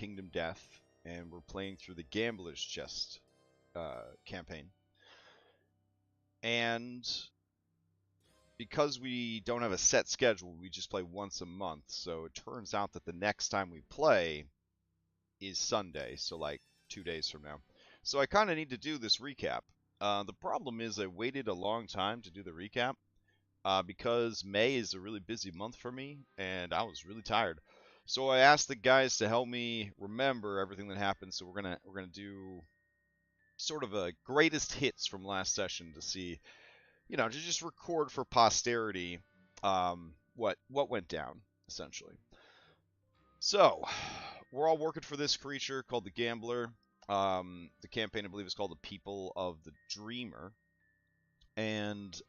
Kingdom Death, and we're playing through the Gambler's Chest campaign. And because we don't have a set schedule, we just play once a month. So it turns out that the next time we play is Sunday, so like 2 days from now. So I kind of need to do this recap. The problem is I waited a long time to do the recap because May is a really busy month for me, and I was really tired. So I asked the guys to help me remember everything that happened. So we're gonna do sort of a greatest hits from last session to see, to just record for posterity what went down essentially. So we're all working for this creature called the Gambler. The campaign, I believe, is called the People of the Dreamer. And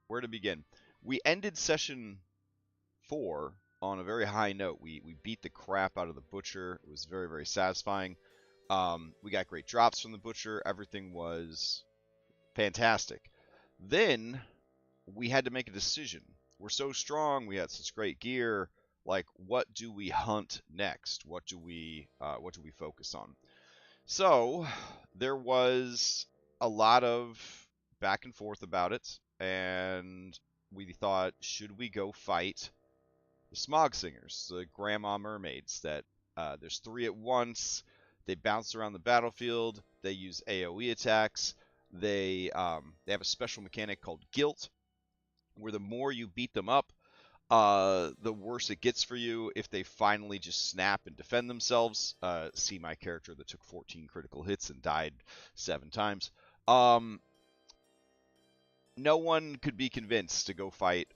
where to begin? We ended session 4 on a very high note. We beat the crap out of the Butcher. It was very, very satisfying. We got great drops from the Butcher. Everything was fantastic. Then we had to make a decision. We're so strong. We had such great gear. Like, what do we hunt next? What do we focus on? So there was a lot of back and forth about it, and we thought, should we go fight the Smog Singers, the Grandma Mermaids? That there's 3 at once. They bounce around the battlefield. They use AoE attacks. They have a special mechanic called Guilt, where the more you beat them up, the worse it gets for you if they finally just snap and defend themselves. See my character that took 14 critical hits and died 7 times. No one could be convinced to go fight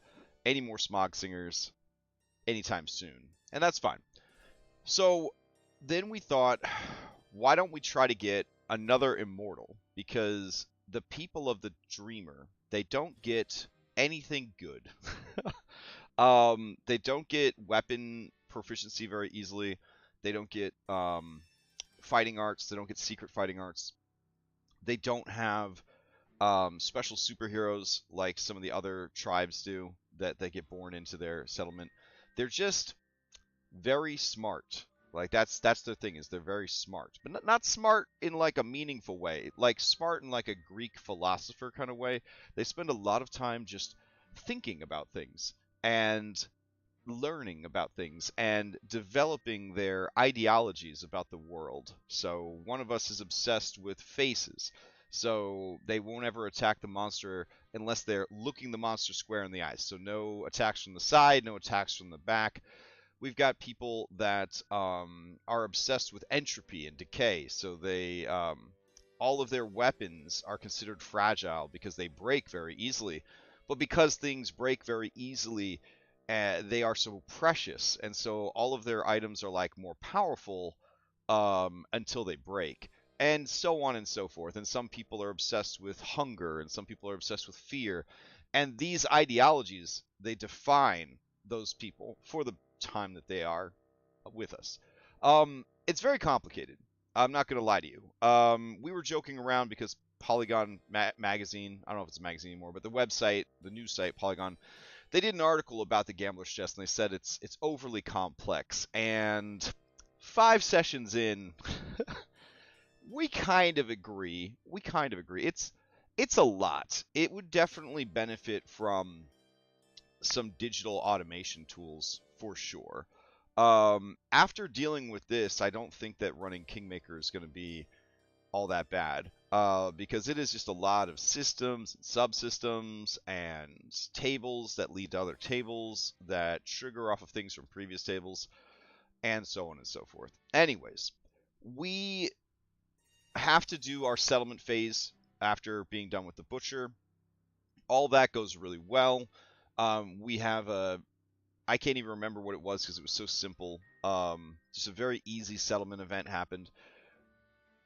any more Smog Singers anytime soon, and that's fine. So then we thought, why don't we try to get another Immortal? Because the People of the Dreamer, they don't get anything good. They don't get weapon proficiency very easily. They don't get fighting arts. They don't get secret fighting arts. They don't have special superheroes like some of the other tribes do that they get born into their settlement. They're just very smart. Like that's their thing, is they're very smart, but not smart in like a meaningful way, like smart in like a Greek philosopher kind of way. They spend a lot of time just thinking about things and learning about things and developing their ideologies about the world. So one of us is obsessed with faces. So they won't ever attack the monster unless they're looking the monster square in the eyes. So no attacks from the side, no attacks from the back. We've got people that are obsessed with entropy and decay. So they all of their weapons are considered fragile because they break very easily. But because things break very easily, they are so precious, and so all of their items are like more powerful until they break, and so on and so forth. And some people are obsessed with hunger, and some people are obsessed with fear, and these ideologies, they define those people for the time that they are with us. It's very complicated. I'm not going to lie to you. We were joking around because Polygon magazine, I don't know if it's a magazine anymore, but the website, the news site Polygon, they did an article about the Gambler's Chest, and they said it's overly complex. And 5 sessions in, we kind of agree. It's a lot. It would definitely benefit from some digital automation tools for sure. After dealing with this, I don't think that running Kingmaker is going to be all that bad, because it is just a lot of systems and subsystems and tables that lead to other tables that trigger off of things from previous tables, and so on and so forth. Anyways, we have to do our settlement phase after being done with the Butcher. All that goes really well. We have I can't even remember what it was because it was so simple. Just a very easy settlement event happened.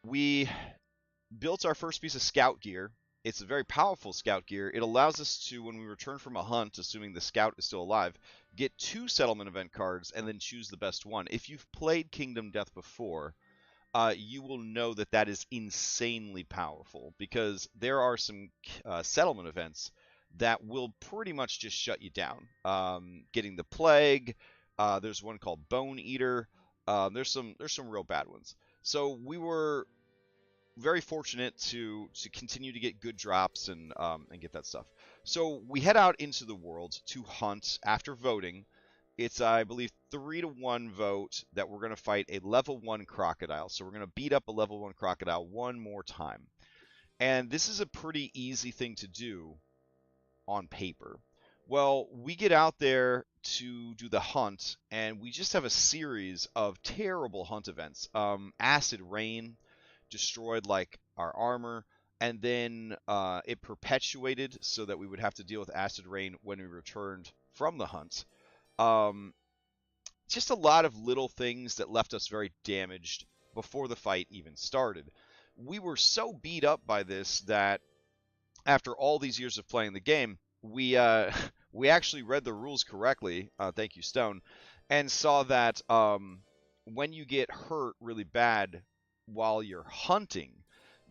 We built our first piece of scout gear. It's a very powerful scout gear. It allows us to, when we return from a hunt, assuming the scout is still alive, get 2 settlement event cards and then choose the best one. If you've played Kingdom Death before, you will know that that is insanely powerful, because there are some settlement events that will pretty much just shut you down. Getting the plague, There's one called Bone Eater. There's some real bad ones. So we were very fortunate to continue to get good drops and get that stuff. So we head out into the world to hunt after voting. It's, I believe, 3-1 vote that we're going to fight a level 1 crocodile. So we're going to beat up a level 1 crocodile one more time. And this is a pretty easy thing to do on paper. Well, we get out there to do the hunt, and we just have a series of terrible hunt events. Acid rain destroyed like our armor, and then it perpetuated so that we would have to deal with acid rain when we returned from the hunt. Um, just a lot of little things that left us very damaged before the fight even started. We were so beat up by this that after all these years of playing the game, we actually read the rules correctly. Thank you, Stone, and saw that when you get hurt really bad while you're hunting,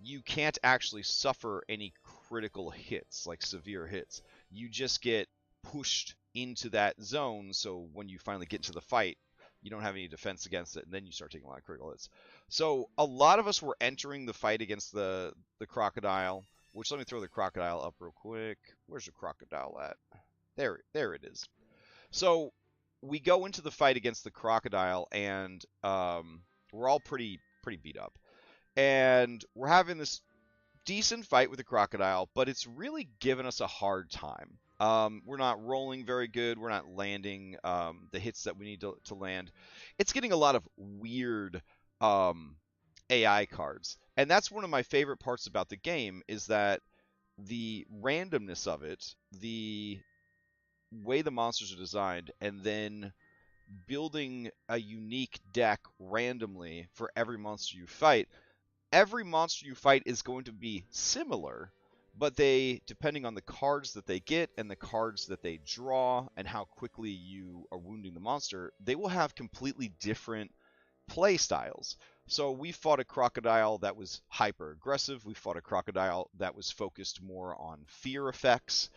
you can't actually suffer any critical hits, like severe hits. You just get pushed into that zone, so when you finally get into the fight, you don't have any defense against it, and then you start taking a lot of critical hits. So a lot of us were entering the fight against the crocodile, which, let me throw the crocodile up real quick. Where's the crocodile at? There it is. So we go into the fight against the crocodile, and we're all pretty beat up. And we're having this decent fight with the crocodile, but it's really given us a hard time. We're not rolling very good. We're not landing the hits that we need to land. It's getting a lot of weird AI cards. And that's one of my favorite parts about the game, is that the randomness of it, the way the monsters are designed, and then building a unique deck randomly for every monster you fight. Every monster you fight is going to be similar, but they, depending on the cards that they get and the cards that they draw and how quickly you are wounding the monster, they will have completely different play styles. So we fought a crocodile that was hyper aggressive. We fought a crocodile that was focused more on fear effects.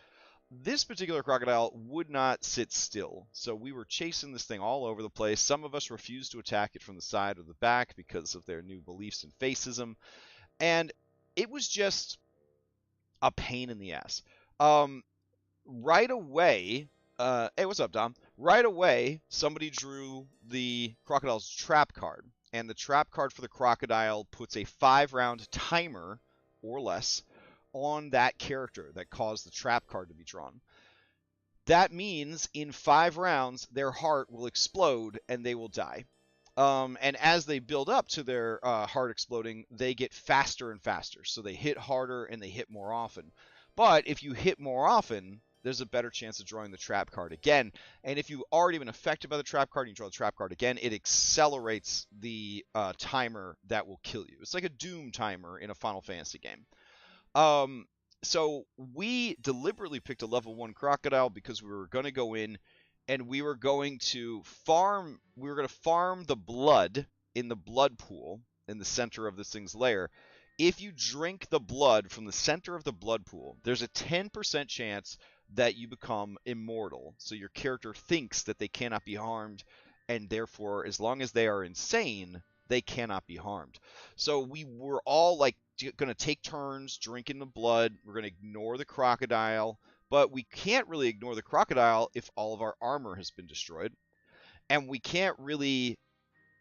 This particular crocodile would not sit still, so we were chasing this thing all over the place. Some of us refused to attack it from the side or the back because of their new beliefs in fascism, and it was just a pain in the ass. Right away, hey, what's up, Dom? Right away, somebody drew the crocodile's trap card, and the trap card for the crocodile puts a 5-round timer or less on that character that caused the trap card to be drawn. That means in 5 rounds, their heart will explode and they will die. And as they build up to their heart exploding, they get faster and faster. So they hit harder and they hit more often. But if you hit more often, there's a better chance of drawing the trap card again. And if you've already been affected by the trap card and you draw the trap card again, it accelerates the timer that will kill you. It's like a Doom timer in a Final Fantasy game. So we deliberately picked a level 1 crocodile because we were going to go in and we were going to farm the blood in the blood pool in the center of this thing's lair. If you drink the blood from the center of the blood pool, there's a 10% chance that you become immortal. So your character thinks that they cannot be harmed, and therefore, as long as they are insane, they cannot be harmed. So we were all like going to take turns drinking the blood. We're going to ignore the crocodile, but we can't really ignore the crocodile if all of our armor has been destroyed. And we can't really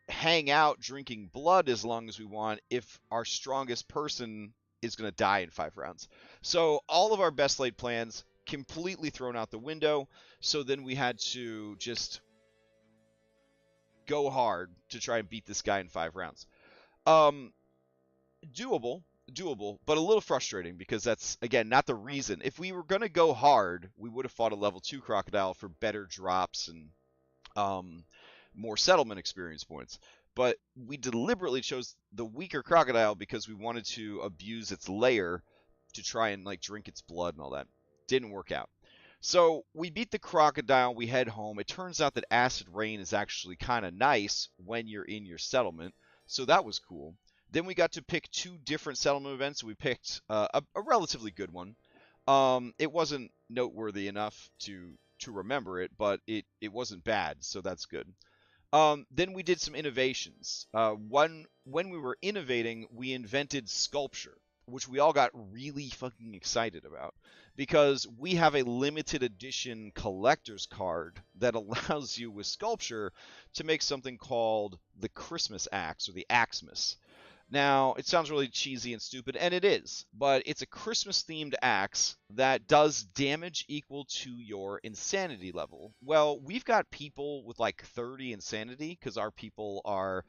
hang out drinking blood as long as we want if our strongest person is going to die in 5 rounds. So all of our best laid plans completely thrown out the window. So then we had to just go hard to try and beat this guy in 5 rounds. Doable, but a little frustrating because that's, again, not the reason. If we were going to go hard, we would have fought a level 2 crocodile for better drops and more settlement experience points. But we deliberately chose the weaker crocodile because we wanted to abuse its lair to try and like drink its blood and all that. Didn't work out. So we beat the crocodile, we head home. It turns out that acid rain is actually kind of nice when you're in your settlement, so that was cool. Then we got to pick 2 different settlement events. We picked a relatively good one. It wasn't noteworthy enough to to remember it, but it wasn't bad, so that's good. Then we did some innovations. When we were innovating, we invented sculpture, which we all got really fucking excited about because we have a limited edition collector's card that allows you with sculpture to make something called the Christmas Axe or the Axemas. Now, it sounds really cheesy and stupid, and it is, but it's a Christmas themed axe that does damage equal to your insanity level. Well, we've got people with like 30 insanity because our people are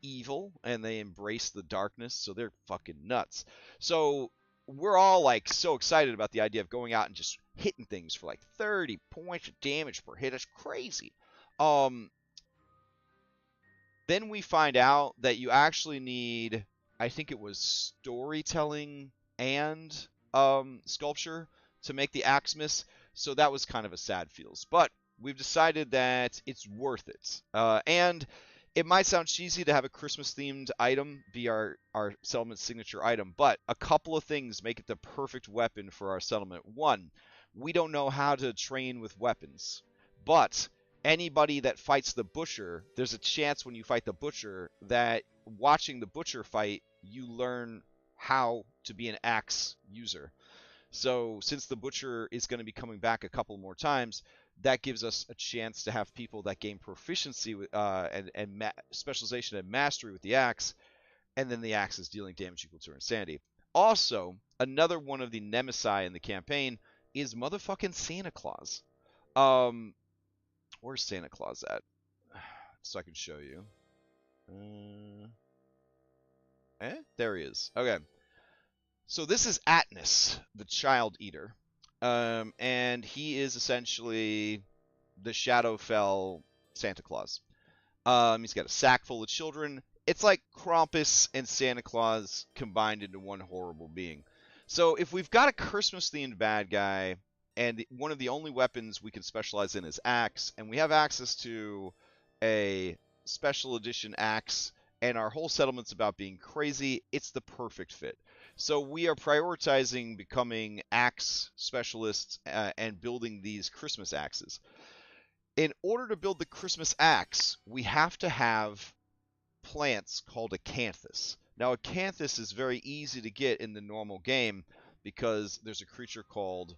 evil and they embrace the darkness, so they're fucking nuts. So we're all like so excited about the idea of going out and just hitting things for like 30 points of damage per hit. That's crazy. Um, then we find out that you actually need, I think it was storytelling and sculpture to make the Axemas. So that was kind of a sad feels. But we've decided that it's worth it. And it might sound cheesy to have a Christmas themed item be our settlement signature item, but a couple of things make it the perfect weapon for our settlement. One, we don't know how to train with weapons, but anybody that fights the butcher, there's a chance when you fight the butcher that watching the butcher fight, you learn how to be an axe user. So since the butcher is going to be coming back a couple more times, that gives us a chance to have people that gain proficiency with, and specialization and mastery with the axe, and then the axe is dealing damage equal to insanity. Also, another one of the nemesis in the campaign is motherfucking Santa Claus. Where's Santa Claus at? So I can show you. There he is. Okay. So this is Atnus, the Child Eater. And he is essentially the Shadowfell Santa Claus. He's got a sack full of children. It's like Krampus and Santa Claus combined into one horrible being. So if we've got a Christmas-themed bad guy, and one of the only weapons we can specialize in is axe, and we have access to a special edition axe, and our whole settlement's about being crazy, it's the perfect fit. So we are prioritizing becoming axe specialists and building these Christmas axes. In order to build the Christmas axe, we have to have plants called acanthus. Now, acanthus is very easy to get in the normal game because there's a creature called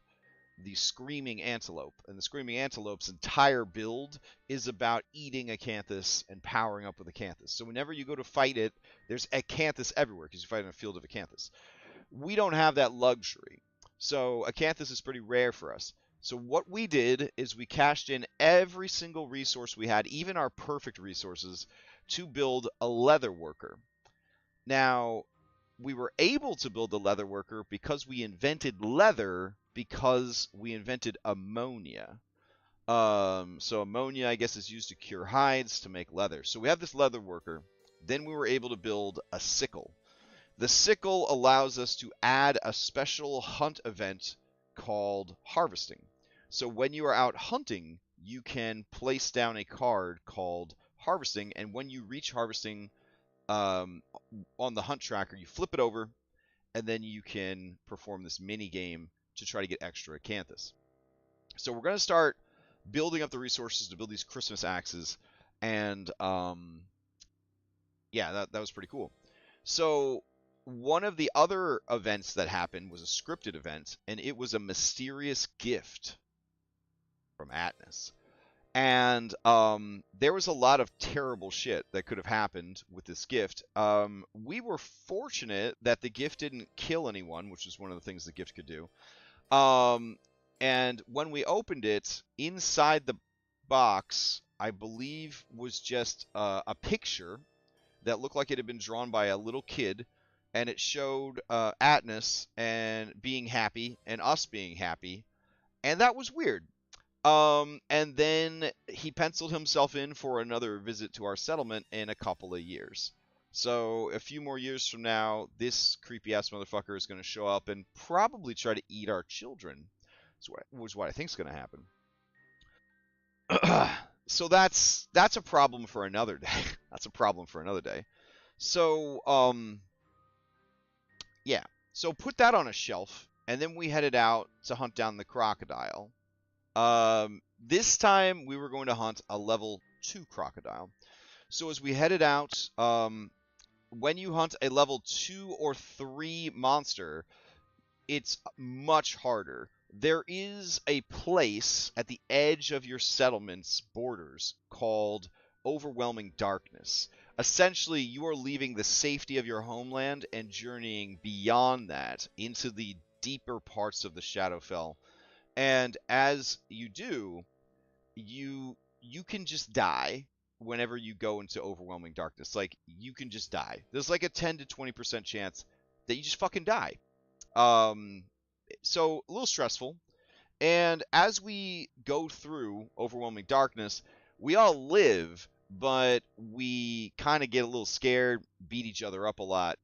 the Screaming Antelope, and the Screaming Antelope's entire build is about eating acanthus and powering up with acanthus. So whenever you go to fight it, there's acanthus everywhere because you fight in a field of acanthus. We don't have that luxury, so acanthus is pretty rare for us. So what we did is we cashed in every single resource we had, even our perfect resources, to build a leather worker. Now, we were able to build a leather worker because we invented leather, because we invented ammonia. So ammonia, I guess, is used to cure hides to make leather. So we have this leather worker. Then we were able to build a sickle. The sickle allows us to add a special hunt event called harvesting. So when you are out hunting, you can place down a card called harvesting, and when you reach harvesting on the hunt tracker, you flip it over, and then you can perform this mini game to try to get extra acanthus. So we're going to start building up the resources to build these Christmas axes, and yeah, that was pretty cool. So one of the other events that happened was a scripted event, and it was a mysterious gift from Atnus. And there was a lot of terrible shit that could have happened with this gift. We were fortunate that the gift didn't kill anyone, which is one of the things the gift could do. And when we opened it, inside the box, I believe, was just a picture that looked like it had been drawn by a little kid, and it showed Atnus and being happy and us being happy, and that was weird. And then he penciled himself in for another visit to our settlement in a couple of years. So a few more years from now, this creepy ass motherfucker is going to show up and probably try to eat our children, which is what I think is going to happen. So that's a problem for another day. That's a problem for another day. So yeah. So put that on a shelf, and then we headed out to hunt down the crocodile. This time we were going to hunt a level 2 crocodile. So as we headed out, when you hunt a level 2 or 3 monster, it's much harder. There is a place at the edge of your settlement's borders called Overwhelming Darkness. Essentially, you are leaving the safety of your homeland and journeying beyond that into the deeper parts of the Shadowfell. And as you do, you can just die whenever you go into Overwhelming Darkness. Like, you can just die. There's like a 10 to 20% chance that you just fucking die. Um, so a little stressful. And as we go through Overwhelming Darkness, we all live, but we kind of get a little scared, beat each other up a lot,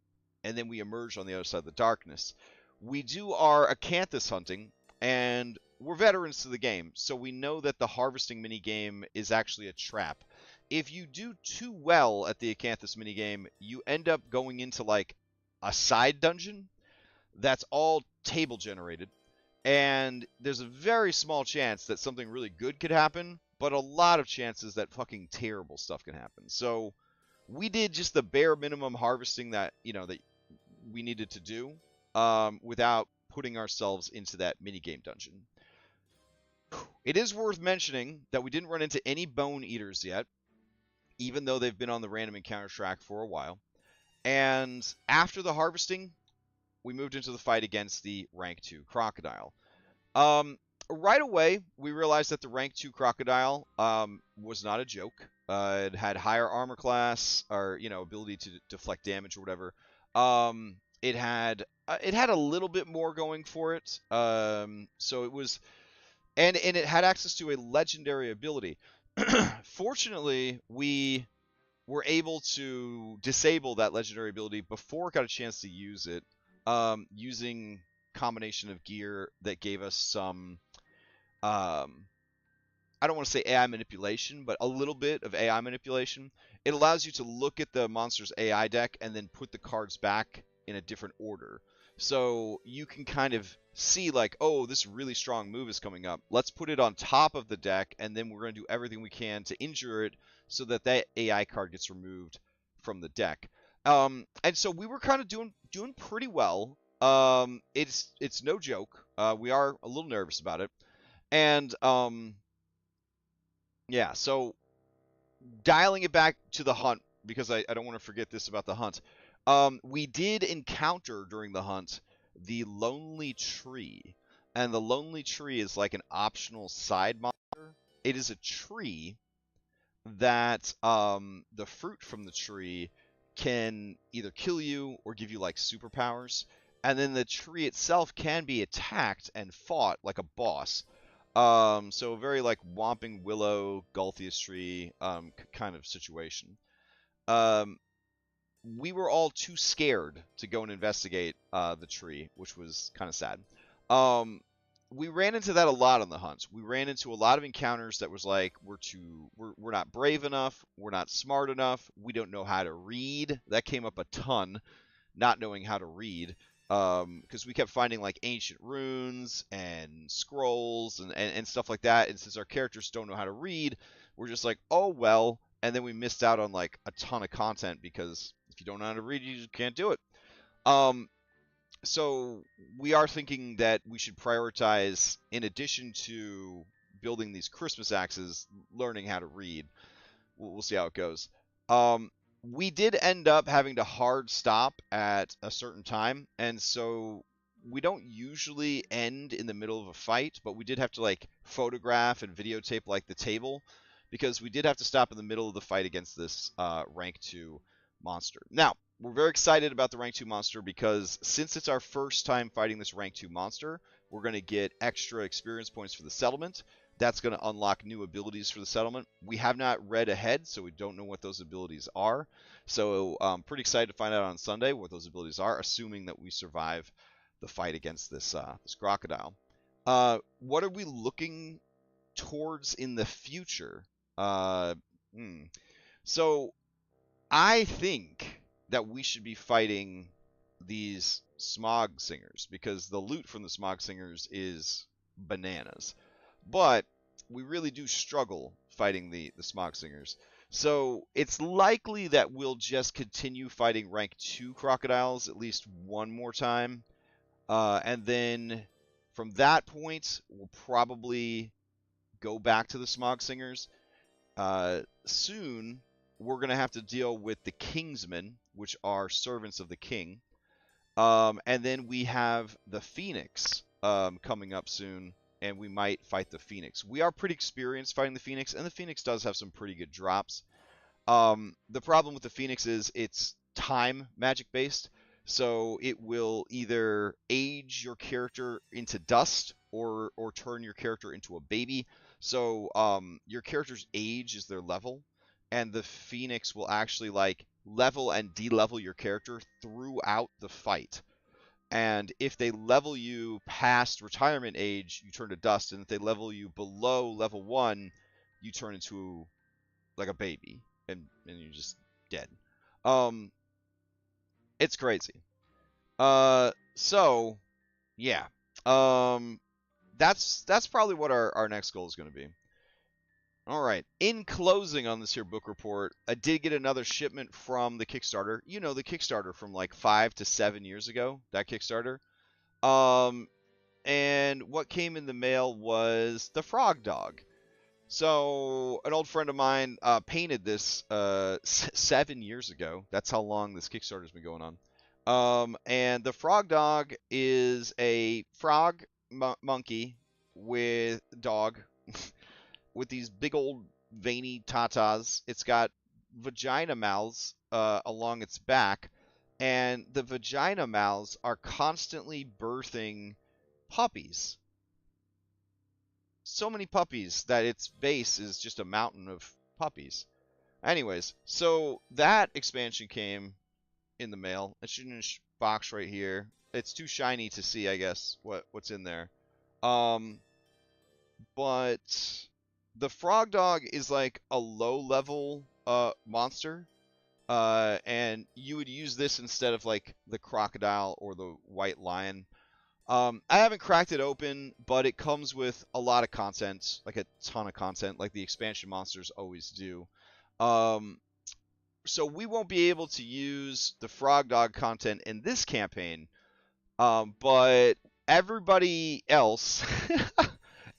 and then we emerge on the other side of the darkness. We do our acanthus hunting, and we're veterans to the game, so we know that the harvesting minigame is actually a trap. If you do too well at the acanthus minigame, you end up going into like a side dungeon that's all table generated, and there's a very small chance that something really good could happen, but a lot of chances that fucking terrible stuff can happen. So we did just the bare minimum harvesting that that we needed to do, without putting ourselves into that minigame dungeon. It is worth mentioning that we didn't run into any bone eaters yet, even though they've been on the random encounter track for a while. And after the harvesting, we moved into the fight against the rank 2 crocodile. Right away, we realized that the rank 2 crocodile was not a joke. It had higher armor class, or ability to deflect damage or whatever. It had a little bit more going for it. So it was, and it had access to a legendary ability. Fortunately, we were able to disable that legendary ability before it got a chance to use it, using combination of gear that gave us some, I don't want to say AI manipulation, but a little bit of AI manipulation. It allows you to look at the monster's AI deck and then put the cards back in a different order. So you can kind of see like, oh, this really strong move is coming up. Let's put it on top of the deck, and then we're going to do everything we can to injure it so that that AI card gets removed from the deck. And so we were kind of doing pretty well. It's no joke. We are a little nervous about it. And yeah, so dialing it back to the hunt, because I don't want to forget this about the hunt. We did encounter during the hunt the Lonely Tree. And the Lonely Tree is like an optional side monster. It is a tree that the fruit from the tree can either kill you or give you like superpowers. And then the tree itself can be attacked and fought like a boss. So a very like Whomping Willow, Galthias tree kind of situation. We were all too scared to go and investigate the tree, which was kind of sad. We ran into that a lot on the hunts. We ran into a lot of encounters that was like, we're not brave enough, we're not smart enough, we don't know how to read. That came up a ton, not knowing how to read, because we kept finding like ancient runes and scrolls and stuff like that. And since our characters don't know how to read, we're just like, oh well. And then we missed out on like a ton of content because if you don't know how to read, you just can't do it. So we are thinking that we should prioritize, in addition to building these Christmas axes, learning how to read. We'll see how it goes. We did end up having to hard stop at a certain time, and so we don't usually end in the middle of a fight, but we did have to like photograph and videotape like the table, because we did have to stop in the middle of the fight against this rank 2 monster. Now, we're very excited about the rank 2 monster because since it's our first time fighting this rank 2 monster, we're going to get extra experience points for the settlement. That's going to unlock new abilities for the settlement. We have not read ahead, so we don't know what those abilities are. So I'm pretty excited to find out on Sunday what those abilities are, assuming that we survive the fight against this crocodile. What are we looking towards in the future? So I think that we should be fighting these smog singers, because the loot from the smog singers is bananas. but we really do struggle fighting the Smog Singers. So it's likely that we'll just continue fighting rank 2 crocodiles at least one more time. And then from that point, we'll probably go back to the Smog Singers. Soon, we're going to have to deal with the Kingsmen, which are servants of the king. And then we have the Phoenix coming up soon, and we might fight the Phoenix. We are pretty experienced fighting the Phoenix, and the Phoenix does have some pretty good drops. The problem with the Phoenix is it's time magic based, so it will either age your character into dust or turn your character into a baby. So your character's age is their level, and the Phoenix will actually like level and de-level your character throughout the fight. And if they level you past retirement age, you turn to dust, and if they level you below level 1, you turn into like a baby, and you're just dead. It's crazy. So yeah. That's probably what our next goal is going to be. All right. In closing on this here book report, I did get another shipment from the Kickstarter. You know, the Kickstarter from like 5 to 7 years ago, that Kickstarter. And what came in the mail was the Frog Dog. So an old friend of mine painted this 7 years ago. That's how long this Kickstarter's been going on. And the Frog Dog is a frog monkey with dog with these big old veiny tatas. It's got vagina mouths along its back, and the vagina mouths are constantly birthing puppies. So many puppies that its base is just a mountain of puppies. Anyways, so that expansion came in the mail. It's in a box right here. It's too shiny to see, I guess, what's in there. But the Frog Dog is like a low-level monster. And you would use this instead of like the crocodile or the white lion. I haven't cracked it open, but it comes with a lot of content, like a ton of content, like the expansion monsters always do. So we won't be able to use the Frog Dog content in this campaign, but everybody else,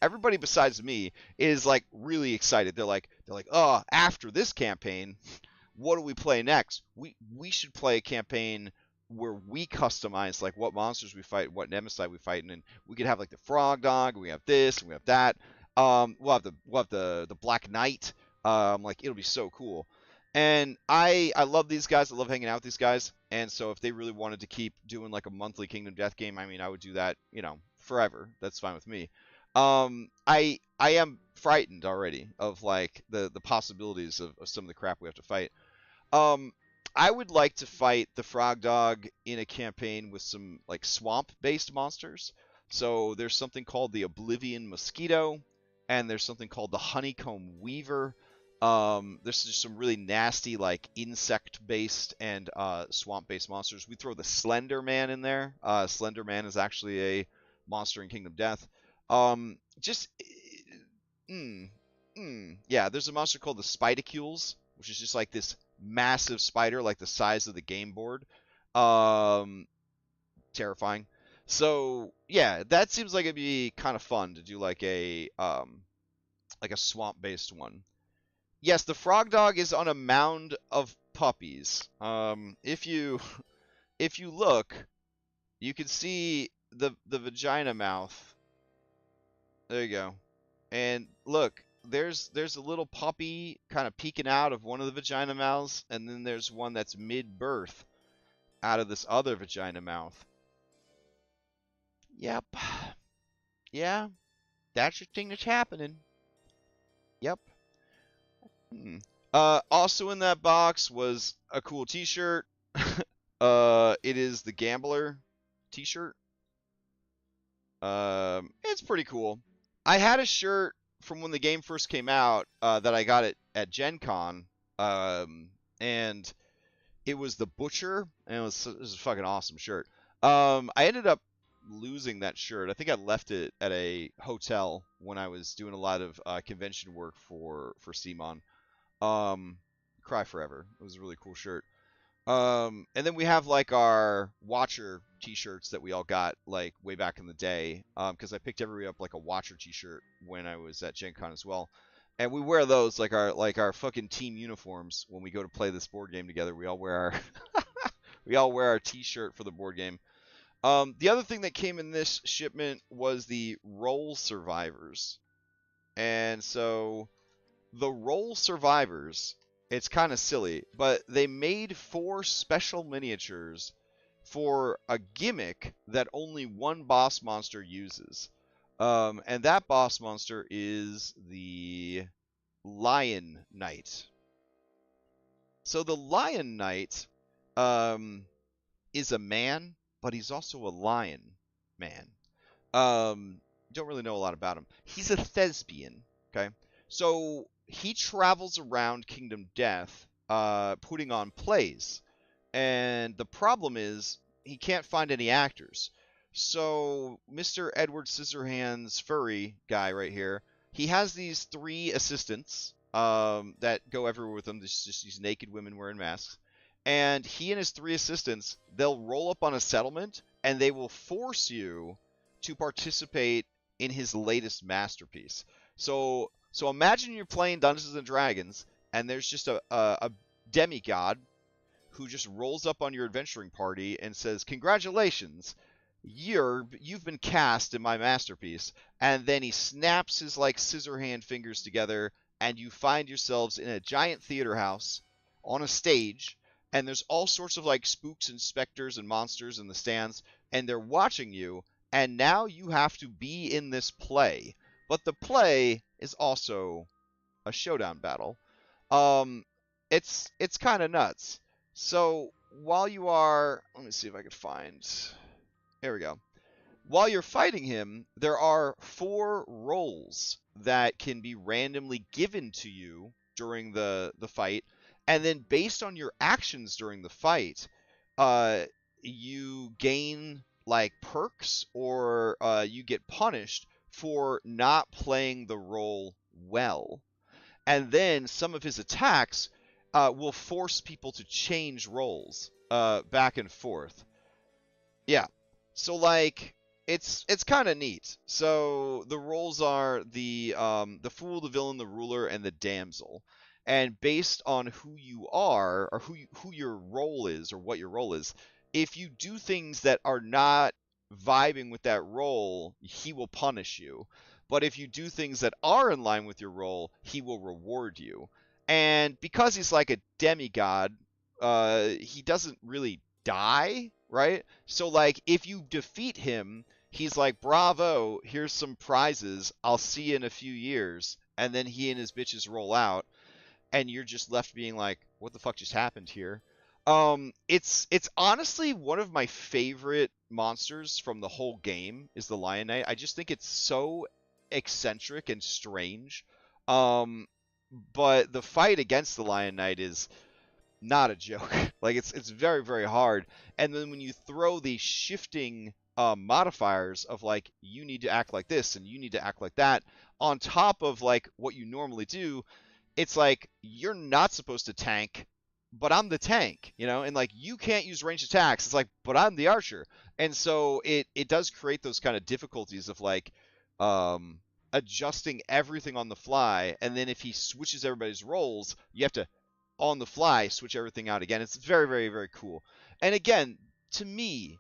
everybody besides me, is like really excited. They're like, oh, after this campaign, what do we play next? We should play a campaign where we customize like what monsters we fight, what nemesis we fight, and we could have like the Frog Dog, and we have this, and we have that. We'll have the Black Knight. Like it'll be so cool. And I love these guys. I love hanging out with these guys. And so if they really wanted to keep doing like a monthly Kingdom Death game, I mean, I would do that, forever. That's fine with me. I am frightened already of like the possibilities of some of the crap we have to fight. I would like to fight the Frog Dog in a campaign with some like swamp-based monsters. So there's something called the Oblivion Mosquito, and there's something called the Honeycomb Weaver. There's just some really nasty like insect-based and swamp-based monsters. We throw the Slender Man in there. Slender Man is actually a monster in Kingdom Death. Yeah, there's a monster called the Spidicules, which is just like this massive spider, like the size of the game board. Terrifying. So yeah, that seems like it'd be kind of fun to do like a swamp-based one. Yes, the Frog Dog is on a mound of puppies. If you look, you can see the vagina mouth. There you go. And look, there's a little puppy kind of peeking out of one of the vagina mouths, and then there's one that's mid-birth out of this other vagina mouth. Yep. Yeah, that's the thing that's happening. Yep. Also in that box was a cool t-shirt. It is the Gambler t-shirt. It's pretty cool. I had a shirt from when the game first came out that I got it at Gen Con, and it was the Butcher, and it was a fucking awesome shirt. I ended up losing that shirt. I think I left it at a hotel when I was doing a lot of convention work for CMON. Cry Forever. It was a really cool shirt. And then we have like our Watcher t-shirts that we all got like way back in the day. Because I picked everybody up like a Watcher t-shirt when I was at Gen Con as well. And we wear those like our fucking team uniforms when we go to play this board game together. We all wear our we all wear our t-shirt for the board game. The other thing that came in this shipment was the Roll Survivors. And so the Roll Survivors, it's kind of silly, but they made 4 special miniatures for a gimmick that only one boss monster uses. And that boss monster is the Lion Knight. So the Lion Knight is a man, but he's also a lion man. Don't really know a lot about him. He's a thespian, okay? So he travels around Kingdom Death putting on plays. And the problem is he can't find any actors. So Mr. Edward Scissorhands furry guy right here, he has these 3 assistants that go everywhere with him. There's just these naked women wearing masks. And he and his 3 assistants, they'll roll up on a settlement and they will force you to participate in his latest masterpiece. So imagine you're playing Dungeons and Dragons and there's just a demigod who just rolls up on your adventuring party and says, "Congratulations, you've been cast in my masterpiece." And then he snaps his like scissor hand fingers together and you find yourselves in a giant theater house on a stage. And there's all sorts of like spooks and specters and monsters in the stands, and they're watching you, and now you have to be in this play. But the play is also a showdown battle. It's kind of nuts. So while you are, let me see if I can find, there we go. While you're fighting him, there are 4 roles that can be randomly given to you during the fight. And then based on your actions during the fight, you gain like perks or you get punished for not playing the role well. And then some of his attacks will force people to change roles back and forth. Yeah. So like it's kind of neat. So the roles are the fool, the villain, the ruler, and the damsel. And based on who you are, or who your role is, or what your role is, if you do things that are not vibing with that role, he will punish you. But if you do things that are in line with your role, he will reward you. And because he's like a demigod, he doesn't really die, right? So like if you defeat him, he's like, "Bravo, here's some prizes. I'll see you in a few years." And then he and his bitches roll out. And you're just left being like, what the fuck just happened here? It's honestly one of my favorite monsters from the whole game is the Lion Knight. I just think it's so eccentric and strange. But the fight against the Lion Knight is not a joke. Like it's very, very hard. And then when you throw the shifting modifiers of like you need to act like this and you need to act like that on top of like what you normally do, it's like you're not supposed to tank, but I'm the tank, you know, and like you can't use ranged attacks. It's like, but I'm the archer. And so it does create those kind of difficulties of like adjusting everything on the fly. And then if he switches everybody's roles, you have to on the fly switch everything out again. It's very, very, very cool. And again, to me,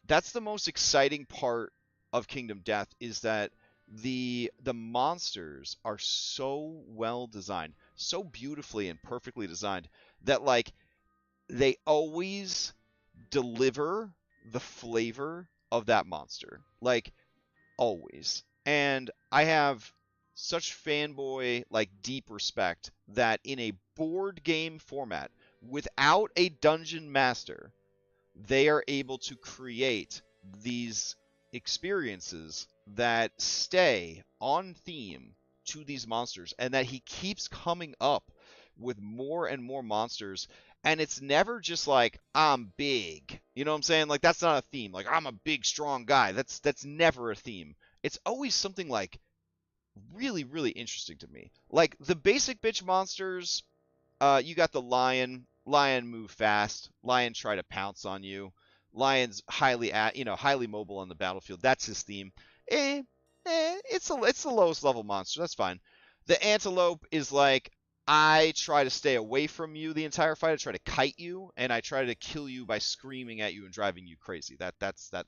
that's the most exciting part of Kingdom Death is that the monsters are so well designed, so beautifully and perfectly designed that like they always deliver the flavor of that monster, like always. And I have such fanboy like deep respect that in a board game format without a dungeon master, they are able to create these experiences that stay on theme to these monsters and that he keeps coming up with more and more monsters, and it's never just like I'm big. You know what I'm saying? Like that's not a theme. Like I'm a big strong guy. That's never a theme. It's always something like really really interesting to me. Like the basic bitch monsters, you got the lion. Lion move fast. Lion try to pounce on you. Lion's highly mobile on the battlefield. That's his theme. It's the lowest level monster. That's fine. The antelope is like I try to stay away from you the entire fight. I try to kite you, and I try to kill you by screaming at you and driving you crazy. That's that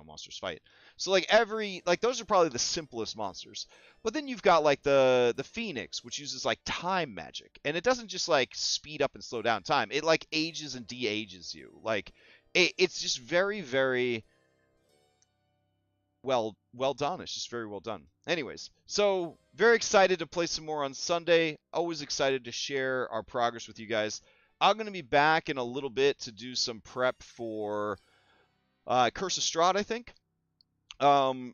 monsters fight. So like those are probably the simplest monsters. But then you've got like the phoenix, which uses like time magic, and it doesn't just like speed up and slow down time. It like ages and de-ages you. Like it's just very very well done. It's just very well done. Anyways, so very excited to play some more on Sunday. Always excited to share our progress with you guys. I'm going to be back in a little bit to do some prep for Curse of Strahd, I think. All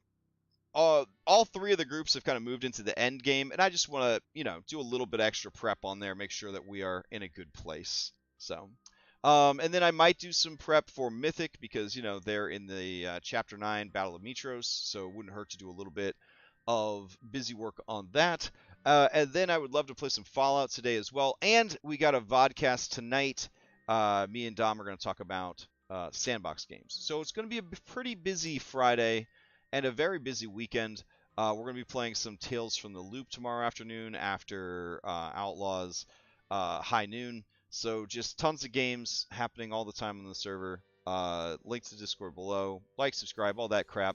three of the groups have kind of moved into the end game, and I just want to, do a little bit extra prep on there, make sure that we are in a good place. So, and then I might do some prep for Mythic because, they're in the Chapter 9 Battle of Mitros, so it wouldn't hurt to do a little bit of busy work on that. And then I would love to play some Fallout today as well. And we got a vodcast tonight. Me and Dom are going to talk about sandbox games. So it's going to be a pretty busy Friday and a very busy weekend. We're going to be playing some Tales from the Loop tomorrow afternoon after Outlaws high noon. So just tons of games happening all the time on the server. Links to Discord below. Like, subscribe, all that crap.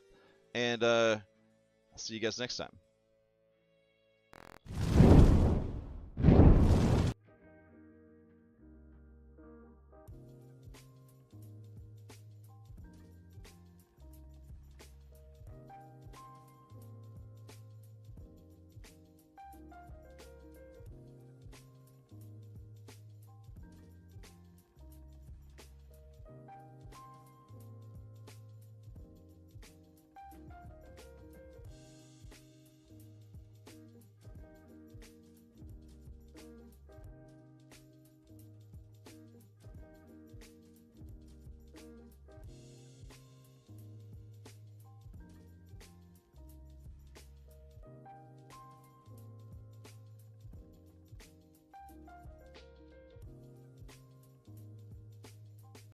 And I'll see you guys next time.